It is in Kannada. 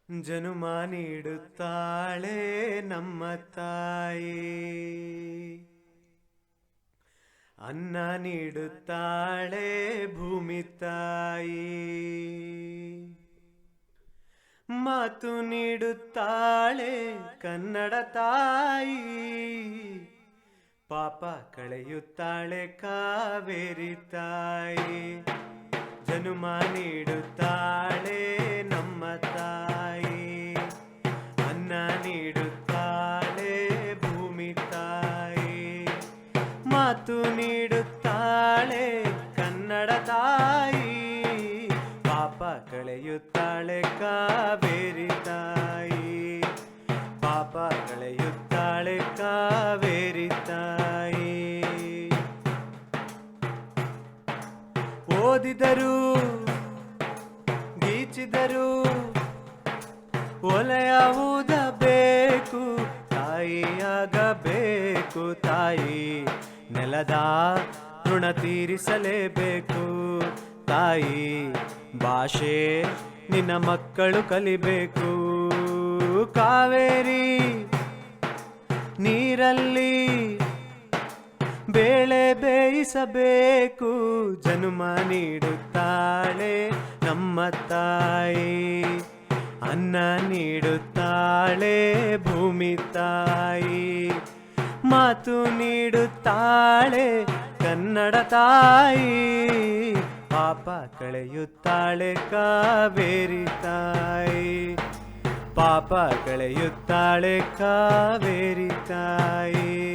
ಜನುಮ ನೀಡುತ್ತಾಳೆ ನಮ್ಮ ತಾಯಿ, ಅನ್ನ ನೀಡುತ್ತಾಳೆ ಭೂಮಿ ತಾಯಿ, ಮಾತು ನೀಡುತ್ತಾಳೆ ಕನ್ನಡ ತಾಯಿ, ಪಾಪ ಕಳೆಯುತ್ತಾಳೆ ಕಾವೇರಿ ತಾಯಿ. ಜನುಮ ನೀಡುತ್ತಾಳೆ ನಮ್ಮ ತಾಯಿ, ಅನ್ನ ನೀಡುತ್ತಾಳೆ ಭೂಮಿ ತಾಯಿ, ಮಾತು ನೀಡುತ್ತಾಳೆ ಕನ್ನಡ ತಾಯಿ, ಪಾಪ ಕಳೆಯುತ್ತಾಳೆ ಕಾವೇರಿ ತಾಯಿ, ಪಾಪ ಕಳೆಯುತ್ತಾಳೆ ಕಾವೇರಿ ತಾಯಿ. ಓದಿದರು ಗೀಚಿದರು ಒಲೆಯ ಊದಬೇಕು, ತಾಯಿಯಾಗಬೇಕು ತಾಯಿ, ನೆಲದ ಋಣ ತೀರಿಸಲೇಬೇಕು ತಾಯಿ, ಭಾಷೆ ನಿನ್ನ ಮಕ್ಕಳು ಕಲಿಬೇಕು. ಕಾವೇರಿ ನೀರಲ್ಲಿ ಬೇಳೆ ಬೇಯಿಸಬೇಕು, ಜನುಮ ನೀಡುತ್ತಾಳೆ ನಮ್ಮ ತಾಯಿ, ಅನ್ನ ನೀಡುತ್ತಾಳೆ ಭೂಮಿ ತಾಯಿ, ಮಾತು ನೀಡುತ್ತಾಳೆ ಕನ್ನಡ ತಾಯಿ, ಪಾಪ ಕಳೆಯುತ್ತಾಳೆ ಕಾವೇರಿ ತಾಯಿ, ಪಾಪ ಕಳೆಯುತ್ತಾಳೆ ಕಾವೇರಿ ತಾಯಿ.